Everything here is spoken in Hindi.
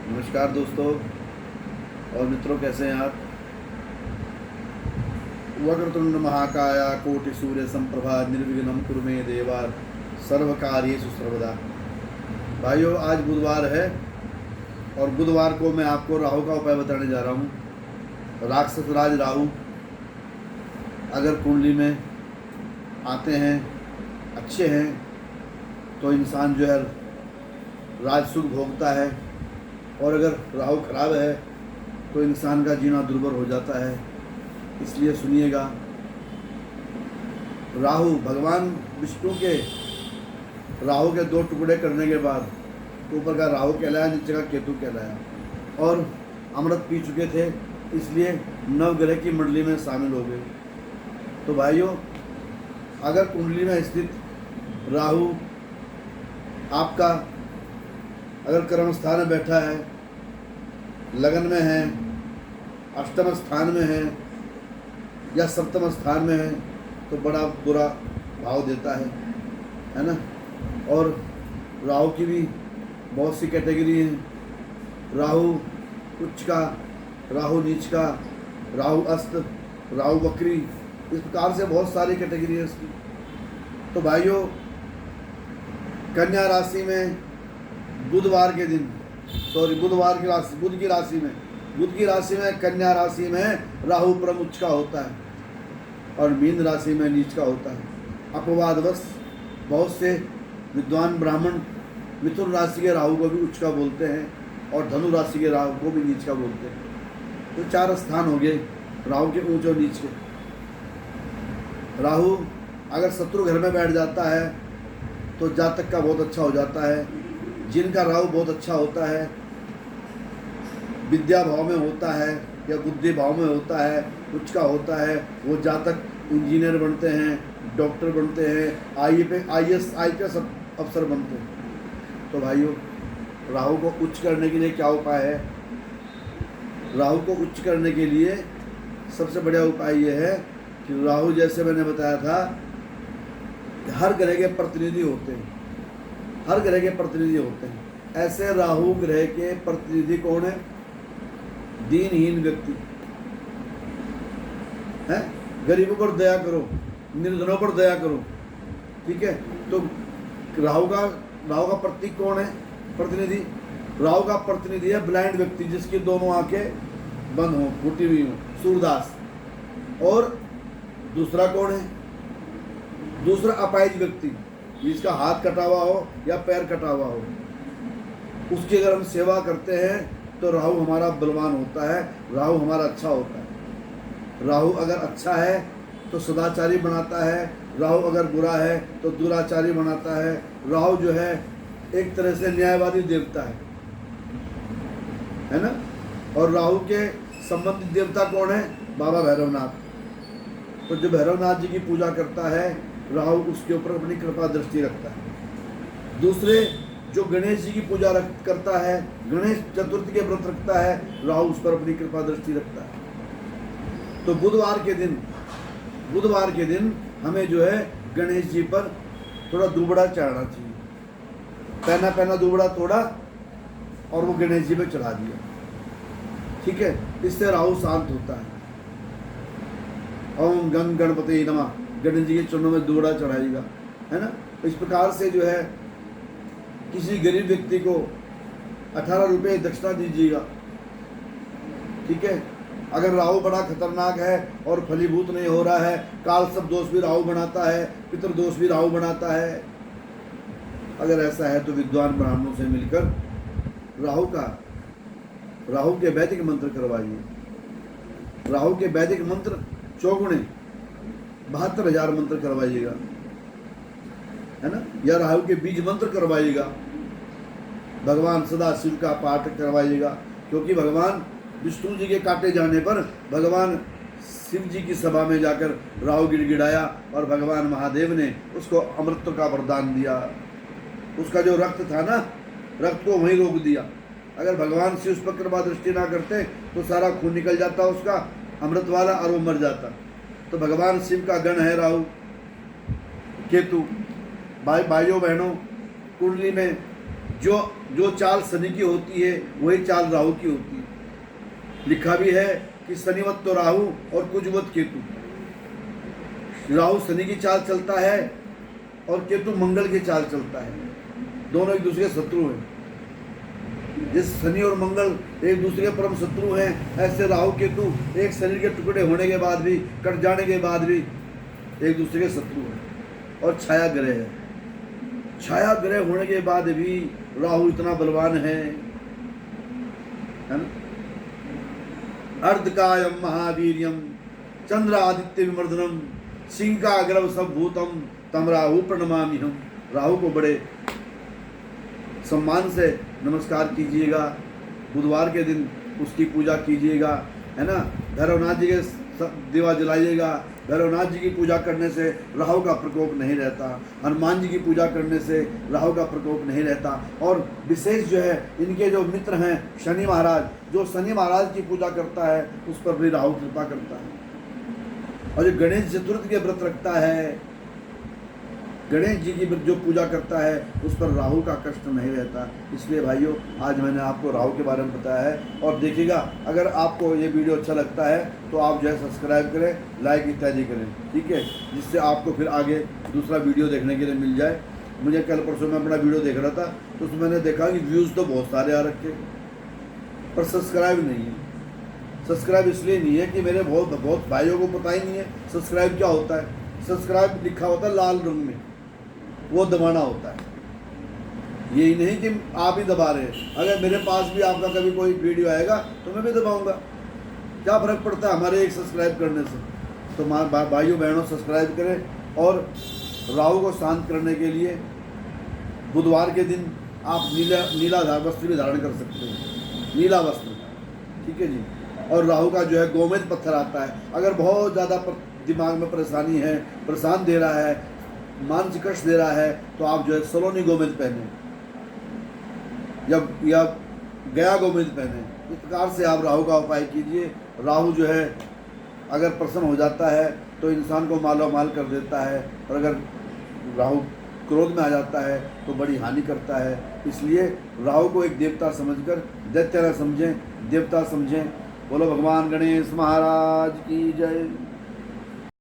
नमस्कार दोस्तों और मित्रों, कैसे हैं आप। वक्रतुंड महाकाया कोटि सूर्य संप्रभा निर्विघ्नं कुरु मे देवा सर्व कार्येषु सर्वदा। भाइयों, आज बुधवार है और बुधवार को मैं आपको राहु का उपाय बताने जा रहा हूँ। राक्षस राज राहु अगर कुंडली में आते हैं, अच्छे हैं, तो इंसान जो है राज सुख भोगता है, और अगर राहु खराब है तो इंसान का जीना दुर्भर हो जाता है। इसलिए सुनिएगा, राहु भगवान विष्णु के राहु के दो टुकड़े करने के बाद ऊपर का राहु कहलाया, नीचे का केतु कहलाया, और अमृत पी चुके थे, इसलिए नवग्रह की मंडली में शामिल हो गए। तो भाइयों, अगर कुंडली में स्थित राहु आपका अगर कर्म स्थान में बैठा है, लगन में है, अष्टम स्थान में है या सप्तम स्थान में है, तो बड़ा बुरा भाव देता है ना। और राहु की भी बहुत सी कैटेगरी हैं। राहु उच्च का, राहु नीच का, राहु अस्त, राहु वक्री, इस प्रकार से बहुत सारी कैटेगरी है इसकी। तो भाइयों, कन्या राशि में बुधवार की राशि, बुध की राशि में कन्या राशि में राहु परम उच्च का होता है और मीन राशि में नीच का होता है। अपवादवश बहुत से विद्वान ब्राह्मण मिथुन राशि के राहु को भी उच्च का बोलते हैं और धनु राशि के राहु को भी नीच का बोलते हैं। तो 4 स्थान हो गए राहु के ऊंच और नीच के। राहु अगर शत्रु घर में बैठ जाता है तो जातक का बहुत अच्छा हो जाता है। जिनका राहु बहुत अच्छा होता है, विद्या भाव में होता है या बुद्धि भाव में होता है, उच्च का होता है, वो जातक इंजीनियर बनते हैं, डॉक्टर बनते हैं, IAS अफसर बनते हैं। तो भाइयों, राहु को उच्च करने के लिए क्या उपाय है? राहु को उच्च करने के लिए सबसे बढ़िया उपाय ये है कि राहु, जैसे मैंने बताया था, हर ग्रह के प्रतिनिधि होते हैं, हर ग्रह के प्रतिनिधि होते हैं। ऐसे राहु ग्रह के प्रतिनिधि कौन है? दीनहीन व्यक्ति है। गरीबों पर दया करो, निर्धनों पर दया करो, ठीक है। तो राहु का प्रतीक कौन है? प्रतिनिधि राहु का प्रतिनिधि है ब्लाइंड व्यक्ति, जिसकी दोनों आंखें बंद हो, फूटी हुई हो, सूरदास। और दूसरा कौन है? दूसरा अपाहिज व्यक्ति, जिसका हाथ कटा हुआ हो या पैर कटा हुआ हो, उसकी अगर हम सेवा करते हैं तो राहु हमारा बलवान होता है, राहु हमारा अच्छा होता है। राहु अगर अच्छा है तो सदाचारी बनाता है, राहु अगर बुरा है तो दुराचारी बनाता है। राहु जो है एक तरह से न्यायवादी देवता है ना। और राहु के संबंधित देवता कौन है? बाबा भैरवनाथ। तो जो भैरवनाथ जी की पूजा करता है, राहु उसके ऊपर अपनी कृपा दृष्टि रखता है। दूसरे, जो गणेश जी की पूजा करता है, गणेश चतुर्थी के व्रत रखता है, राहु उस पर अपनी कृपा दृष्टि रखता है। तो बुधवार के दिन हमें जो है गणेश जी पर थोड़ा दुबड़ा चढ़ाना चाहिए। पहना दुबड़ा तोड़ा और वो गणेश जी पे चढ़ा दिया, ठीक है। इससे राहु शांत होता है। ओम गंग गणपति नमः, गणेश जी के चरणों में दुबड़ा चढ़ाएगा, है ना। इस प्रकार से जो है किसी गरीब व्यक्ति को 18 रुपये दक्षिणा दीजिएगा, ठीक है। अगर राहु बड़ा खतरनाक है और फलीभूत नहीं हो रहा है, काल सब दोष भी राहु बनाता है, पितृ दोष भी राहु बनाता है, अगर ऐसा है तो विद्वान ब्राह्मणों से मिलकर राहु के वैदिक मंत्र करवाइए। राहु के वैदिक मंत्र चौगुने 72,000 मंत्र करवाइएगा, है ना। या राहु के बीज मंत्र करवाइएगा, भगवान सदा शिव का पाठ करवाइएगा, क्योंकि भगवान विष्णु जी के काटे जाने पर भगवान शिव जी की सभा में जाकर राहु गिड़गिड़ाया और भगवान महादेव ने उसको अमृत का वरदान दिया। उसका जो रक्त था ना, रक्त को वहीं रोक दिया। अगर भगवान शिव उस पर कृपा दृष्टि ना करते तो सारा खून निकल जाता उसका अमृत वाला, और वो मर जाता। तो भगवान शिव का गण है राहु केतु। भाइयों बहनों, कुंडली में जो जो चाल शनि की होती है वही चाल राहु की होती है। लिखा भी है कि शनिवत तो राहु और कुजवत केतु। राहु शनि की चाल चलता है और केतु मंगल की चाल चलता है। दोनों एक दूसरे के शत्रु हैं। जिस शनि और मंगल एक दूसरे के परम शत्रु हैं, ऐसे राहु केतु एक शरीर के टुकड़े होने के बाद भी, कट जाने के बाद भी एक दूसरे के शत्रु हैं। और छाया ग्रह है। छाया ग्रह होने के बाद भी राहु इतना बलवान है ना। अर्धकायम महावीर्यम चंद्र आदित्य विमर्दनम सिंहाग्रव सब भूतम तम राहु प्रणमामि हम। राहु को बड़े सम्मान से नमस्कार कीजिएगा। बुधवार के दिन उसकी पूजा कीजिएगा, है ना। भैरवनाथ जी के दिवा जलाइएगा। भैरवनाथ जी की पूजा करने से राहु का प्रकोप नहीं रहता। हनुमान जी की पूजा करने से राहु का प्रकोप नहीं रहता। और विशेष जो है इनके जो मित्र हैं शनि महाराज, जो शनि महाराज की पूजा करता है उस पर भी राहु कृपा करता है। और जो गणेश चतुर्थी के व्रत रखता है, गणेश जी की जो पूजा करता है उस पर राहु का कष्ट नहीं रहता। इसलिए भाइयों आज मैंने आपको राहु के बारे में बताया है। और देखिएगा, अगर आपको ये वीडियो अच्छा लगता है तो आप जो है सब्सक्राइब करें, लाइक इत्यादि करें, ठीक है, जिससे आपको फिर आगे दूसरा वीडियो देखने के लिए मिल जाए। मुझे कल परसों में अपना वीडियो देख रहा था तो उसमें मैंने देखा कि व्यूज़ तो बहुत सारे आ रखे पर सब्सक्राइब नहीं है। सब्सक्राइब इसलिए नहीं है कि मेरे बहुत भाइयों को पता ही नहीं है सब्सक्राइब क्या होता है। सब्सक्राइब लिखा होता है लाल रंग में, वो दबाना होता है। यही नहीं कि आप ही दबा रहे हैं। अगर मेरे पास भी आपका कभी कोई वीडियो आएगा तो मैं भी दबाऊंगा। क्या फ़र्क पड़ता है हमारे एक सब्सक्राइब करने से। तो भाइयों बहनों सब्सक्राइब करें। और राहु को शांत करने के लिए बुधवार के दिन आप नीला वस्त्र भी धारण कर सकते हैं, नीला वस्त्र, ठीक है जी। और राहु का जो है गोमेद पत्थर आता है। अगर बहुत ज़्यादा दिमाग में परेशानी है, परेशान दे रहा है, मानसिक कष्ट दे रहा है, तो आप जो है सलोनी गोमेद पहने या गया गोमेद पहने। इस प्रकार से आप राहु का उपाय कीजिए। राहु जो है अगर प्रसन्न हो जाता है तो इंसान को मालो माल कर देता है, और अगर राहु क्रोध में आ जाता है तो बड़ी हानि करता है। इसलिए राहु को एक देवता समझकर, दैत्य न समझें, देवता समझें। बोलो भगवान गणेश महाराज की जय।